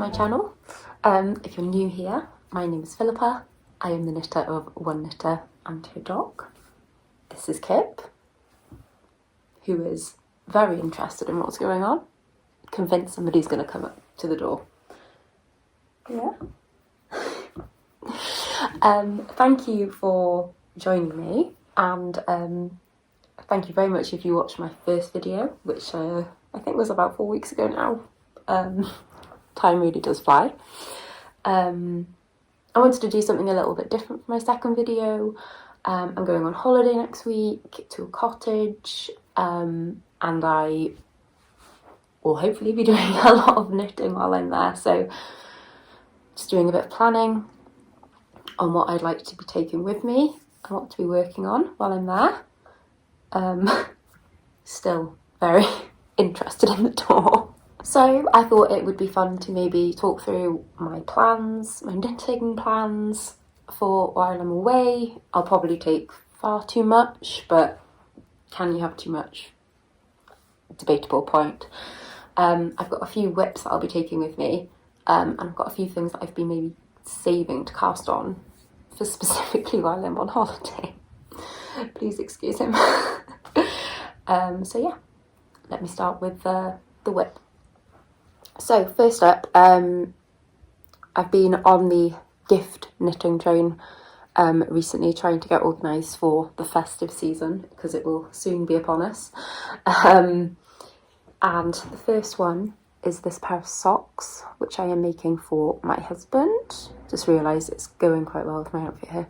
my channel. If you're new here, my name is Philippa. I am the knitter of One Knitter and her dog. This is Kip, who is very interested in what's going on. Convinced somebody's going to come up to the door. Yeah. Thank you for joining me, and thank you very much if you watched my first video, which I think was about 4 weeks ago now. Time really does fly. I wanted to do something a little bit different for my second video. I'm going on holiday next week to a cottage, and I will hopefully be doing a lot of knitting while I'm there, so just doing a bit of planning on what I'd like to be taking with me and what to be working on while I'm there. Still very interested in the tour. So I thought it would be fun to maybe talk through my plans, my knitting plans for while I'm away. I'll probably take far too much, but can you have too much? Debatable point. I've got a few whips that I'll be taking with me, and I've got a few things that I've been maybe saving to cast on for specifically while I'm on holiday. Please excuse him. So yeah, let me start with the whip. So first up, I've been on the gift knitting train recently, trying to get organised for the festive season because it will soon be upon us. And the first one is this pair of socks, which I am making for my husband. Just realised it's going quite well with my outfit here.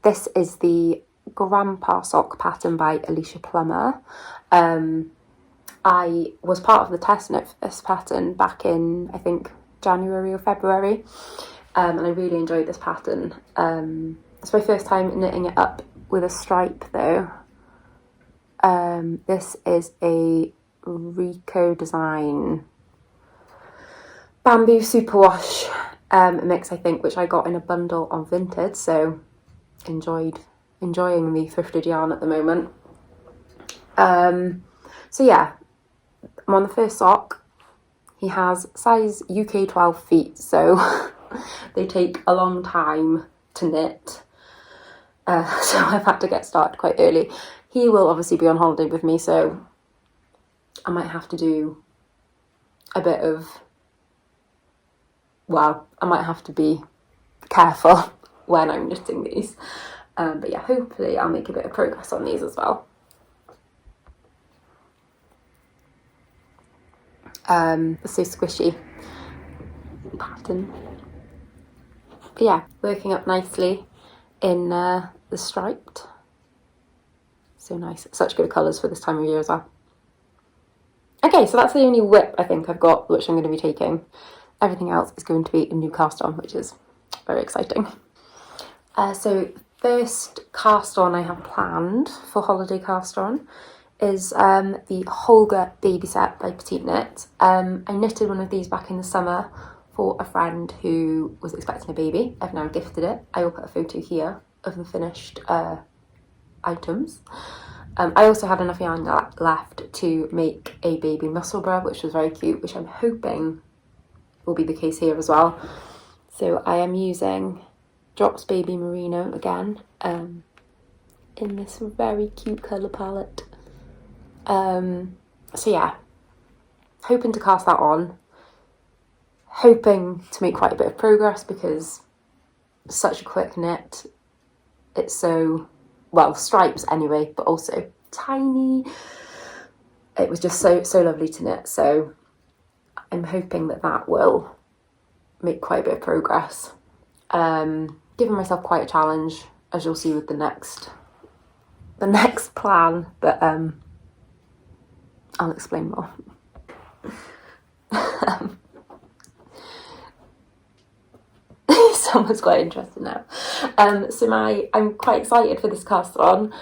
This is the Grampa sock pattern by Alicia Plummer. I was part of the test knit for this pattern back in, I think, January or February, and I really enjoyed this pattern. It's my first time knitting it up with a stripe though. This is a Rico design bamboo superwash mix, I think, which I got in a bundle on Vinted, so enjoying the thrifted yarn at the moment. So yeah, I'm on the first sock. He has size UK 12 feet, so they take a long time to knit. So I've had to get started quite early. He will obviously be on holiday with me, so I might have to do a bit of, well, I might have to be careful when I'm knitting these. But yeah, hopefully I'll make a bit of progress on these as well. So squishy pattern. But yeah, working up nicely in the striped. So nice. Such good colours for this time of year as well. Okay, so that's the only whip I think I've got which I'm going to be taking. Everything else is going to be a new cast on, which is very exciting. So first cast on I have planned for holiday cast on is the Holger baby set by Petite knit. I knitted one of these back in the summer for a friend who was expecting a baby. I've now gifted it. I will put a photo here of the finished items. I also had enough yarn left to make a baby Musselburgh, which was very cute, which I'm hoping will be the case here as well. So I am using Drops Baby Merino again, in this very cute colour palette. So yeah, hoping to cast that on, hoping to make quite a bit of progress because it's such a quick knit. It's so, well, stripes anyway, but also tiny. It was just so lovely to knit, so I'm hoping that will make quite a bit of progress. Giving myself quite a challenge, as you'll see with the next plan, but I'll explain more. Someone's quite interested now. I'm quite excited for this cast on.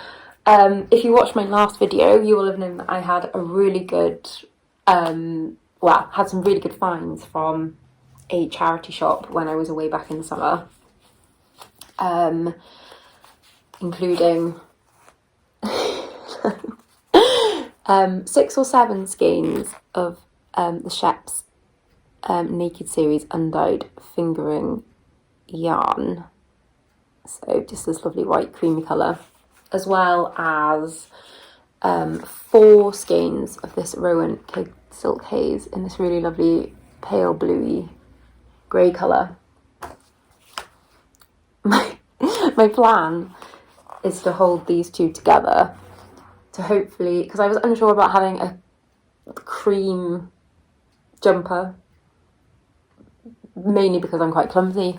If you watched my last video, you will have known that I had a really good, had some really good finds from a charity shop when I was away back in the summer, including 6 or 7 skeins of the Scheepjes Nakid series Undyed fingering yarn. So just this lovely white creamy colour, as well as 4 skeins of this Rowan Kidsilk Haze in this really lovely pale bluey grey colour. My plan is to hold these two together to hopefully, because I was unsure about having a cream jumper, mainly because I'm quite clumsy.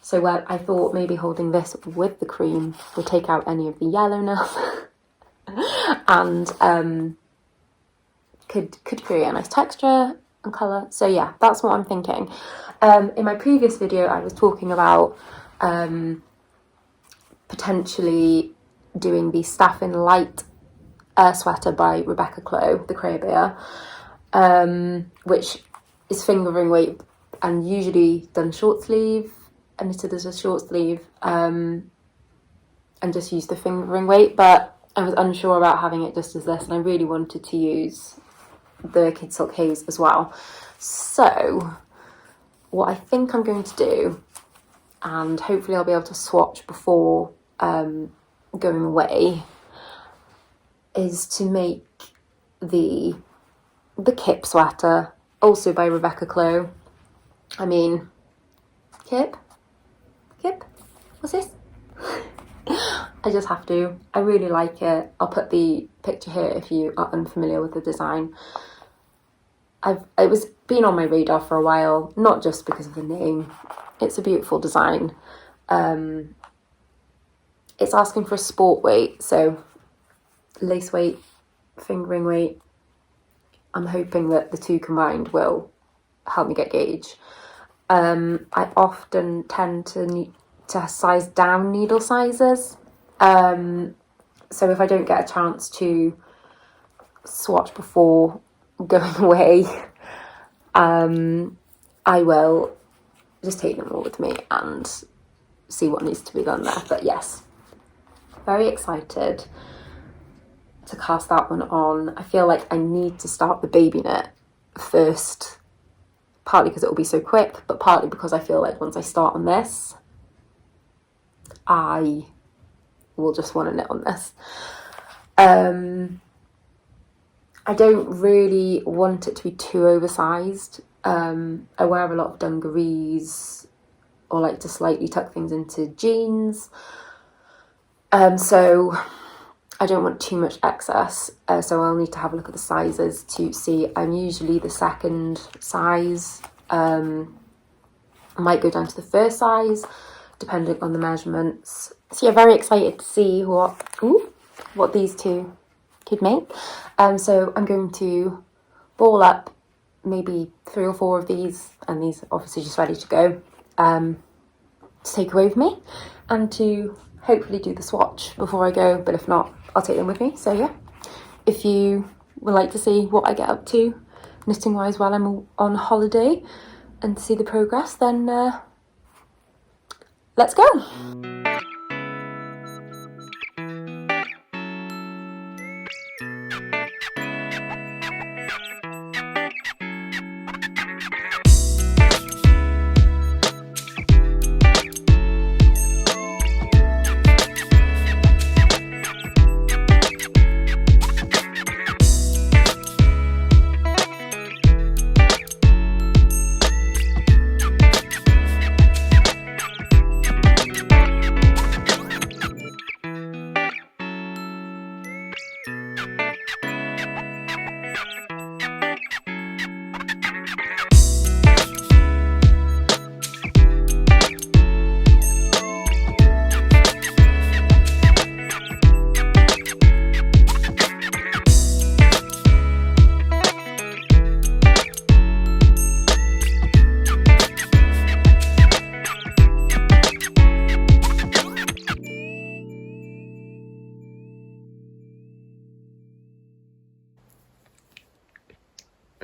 So I thought maybe holding this with the cream would take out any of the yellowness and could create a nice texture and colour. So yeah, that's what I'm thinking. In my previous video I was talking about potentially doing the Staffin Lite sweater by Rebecca Clow, the Crayer, which is fingering weight and usually done short sleeve, and knitted as a short sleeve, and just use the fingering weight, but I was unsure about having it just as this, and I really wanted to use the Kidsilk Haze as well. So what I think I'm going to do, and hopefully I'll be able to swatch before going away, is to make the Kip sweater, also by Rebecca Clow. I mean, Kip? What's this? I just have to. I really like it. I'll put the picture here if you are unfamiliar with the design. It was been on my radar for a while, not just because of the name. It's a beautiful design. It's asking for a sport weight, so lace weight, fingering weight. I'm hoping that the two combined will help me get gauge. I often tend to size down needle sizes. So if I don't get a chance to swatch before going away, I will just take them all with me and see what needs to be done there. But yes, very excited to cast that one on. I feel like I need to start the baby knit first, partly because it will be so quick, but partly because I feel like once I start on this, I will just want to knit on this. I don't really want it to be too oversized. I wear a lot of dungarees, or like to slightly tuck things into jeans. So I don't want too much excess. So I'll need to have a look at the sizes to see. I'm usually the second size. I might go down to the first size, depending on the measurements. So yeah, very excited to see what these two could make. So I'm going to ball up maybe 3 or 4 of these, and these are obviously just ready to go, to take away with me and to hopefully do the swatch before I go, but if not, I'll take them with me. So yeah, if you would like to see what I get up to knitting wise while I'm on holiday and see the progress, then let's go.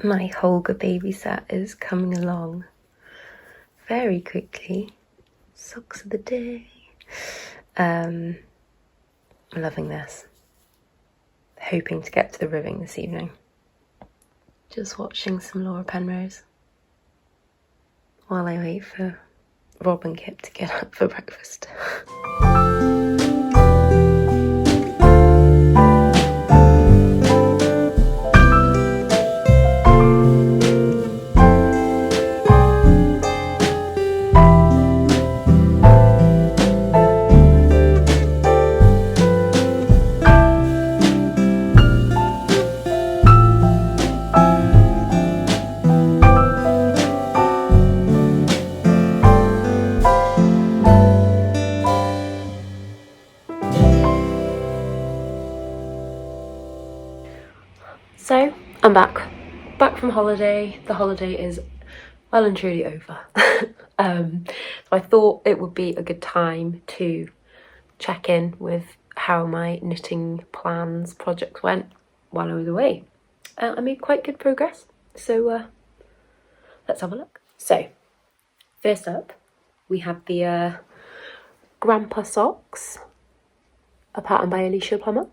My Holger baby set is coming along very quickly. Socks of the day. I'm loving this. Hoping to get to the ribbing this evening. Just watching some Laura Penrose while I wait for Rob and Kip to get up for breakfast. So, I'm back from holiday. The holiday is well and truly over. So I thought it would be a good time to check in with how my knitting plans project went while I was away. I made quite good progress, so let's have a look. So, first up, we have the Grampa socks, a pattern by Alicia Plummer.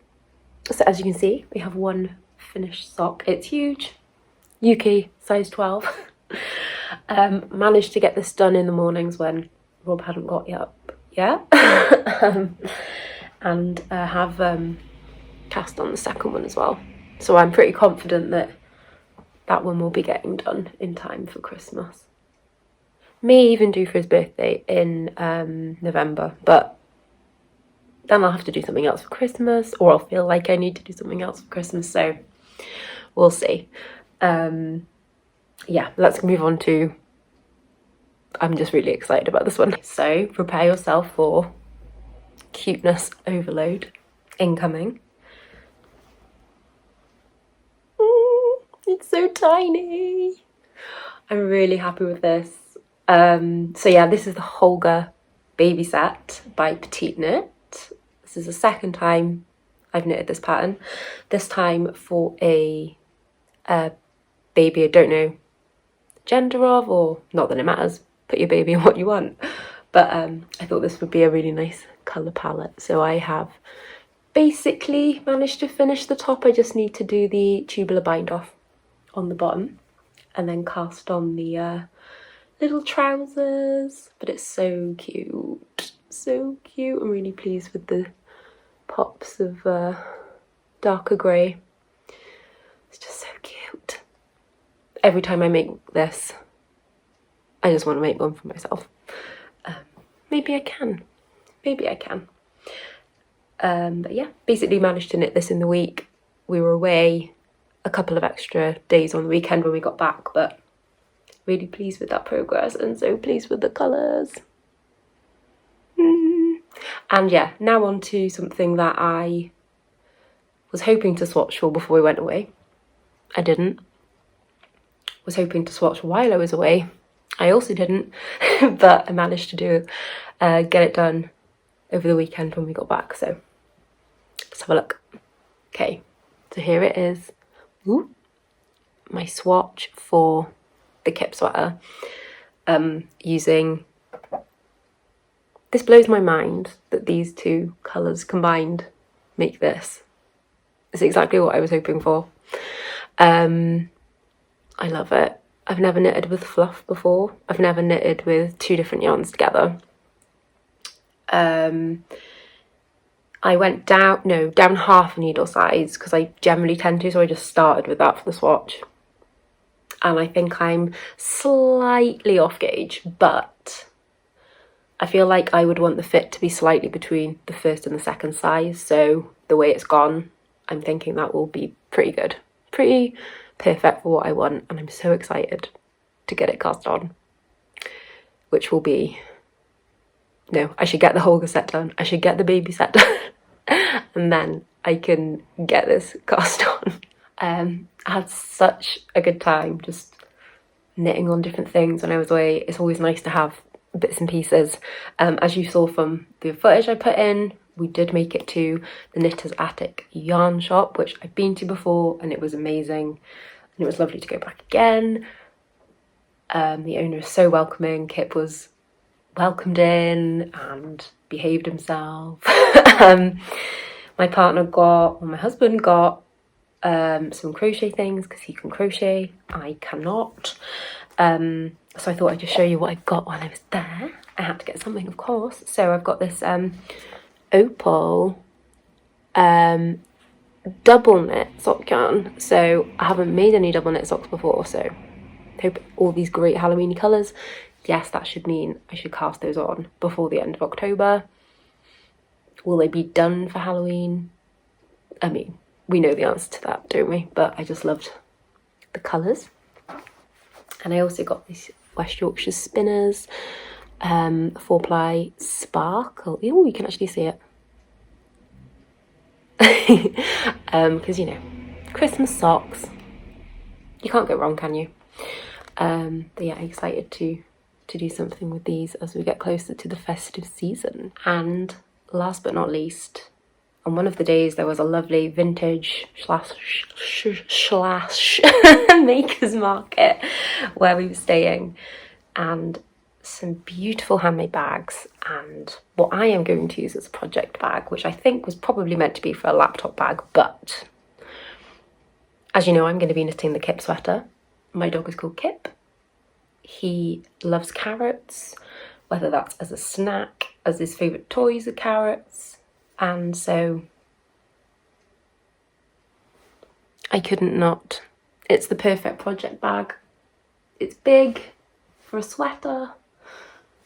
So as you can see, we have one finished sock. It's huge, Yuki, size 12. Managed to get this done in the mornings when Rob hadn't got up yet. And have cast on the second one as well. So I'm pretty confident that that one will be getting done in time for Christmas. May even do for his birthday in November, but then I'll have to do something else for Christmas, or I'll feel like I need to do something else for Christmas, so we'll see. Yeah, let's move on to, I'm just really excited about this one. So prepare yourself for cuteness overload incoming. It's so tiny. I'm really happy with this. So yeah, this is the Holger baby set by Petite Knit. This is the second time I've knitted this pattern. This time for a baby I don't know gender of, or not that it matters, put your baby in what you want. But I thought this would be a really nice colour palette. So I have basically managed to finish the top. I just need to do the tubular bind off on the bottom and then cast on the little trousers. But it's so cute, so cute. I'm really pleased with the pops of darker grey. It's just so cute. Every time I make this, I just want to make one for myself. Maybe I can. But yeah, basically managed to knit this in the week. We were away a couple of extra days on the weekend when we got back, but really pleased with that progress and so pleased with the colours. And yeah, now on to something that I was hoping to swatch for before we went away. I didn't. Was hoping to swatch while I was away. I also didn't, but I managed to do get it done over the weekend when we got back. So let's have a look. Okay, so here it is. Ooh, my swatch for the Kip sweater. Using, this blows my mind that these two colours combined make this. It's exactly what I was hoping for. I love it. I've never knitted with fluff before. I've never knitted with two different yarns together. I went down half a needle size because I generally tend to, so I just started with that for the swatch. And I think I'm slightly off gauge, but I feel like I would want the fit to be slightly between the first and the second size. So the way it's gone, I'm thinking that will be pretty good. Pretty perfect for what I want, and I'm so excited to get it cast on, which will be, no, I should get the Holger set done, I should get the baby set done, and then I can get this cast on. I had such a good time just knitting on different things when I was away. It's always nice to have bits and pieces. As you saw from the footage I put in, we did make it to the Knitter's Attic yarn shop, which I've been to before, and it was amazing. And it was lovely to go back again. The owner is so welcoming. Kip was welcomed in and behaved himself. My husband got some crochet things because he can crochet, I cannot. So I thought I'd just show you what I got while I was there. I had to get something, of course. So I've got this opal double knit sock yarn. So I haven't made any double knit socks before, so I hope all these great Halloween colours. Yes, that should mean I should cast those on before the end of October. Will they be done for Halloween? I mean, we know the answer to that, don't we? But I just loved the colours. And I also got these West Yorkshire spinners, 4-ply sparkle. Oh, you can actually see it. Because, you know, Christmas socks. You can't go wrong, can you? But yeah, excited to do something with these as we get closer to the festive season. And last but not least, on one of the days there was a lovely vintage slash makers market where we were staying, and some beautiful handmade bags, and what I am going to use as a project bag, which I think was probably meant to be for a laptop bag, but as you know, I'm going to be knitting the Kip sweater. My dog is called Kip. He loves carrots, whether that's as a snack, as his favourite toys are carrots, and so I couldn't not. It's the perfect project bag. It's big for a sweater,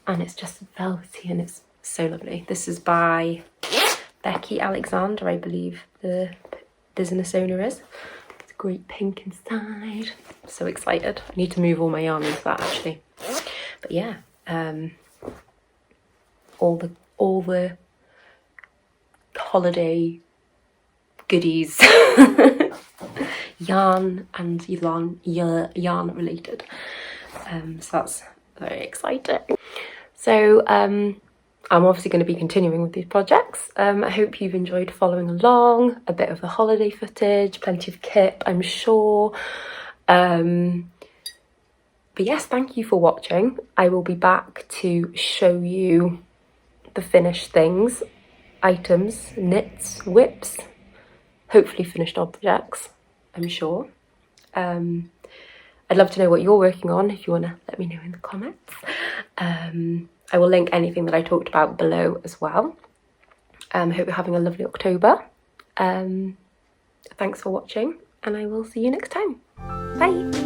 and it's just velvety, and it's so lovely. This is by Becky Alexander, I believe the business owner is. It's great pink inside. I'm so excited. I need to move all my yarn into that actually. But yeah, all the holiday goodies, yarn and yarn related. So that's very exciting. So I'm obviously going to be continuing with these projects. I hope you've enjoyed following along. A bit of the holiday footage, plenty of Kip, I'm sure. But yes, thank you for watching. I will be back to show you the finished things, items, knits, whips, hopefully finished objects, I'm sure. I'd love to know what you're working on if you want to let me know in the comments. I will link anything that I talked about below as well. Hope you're having a lovely October. Thanks for watching, and I will see you next time. Bye!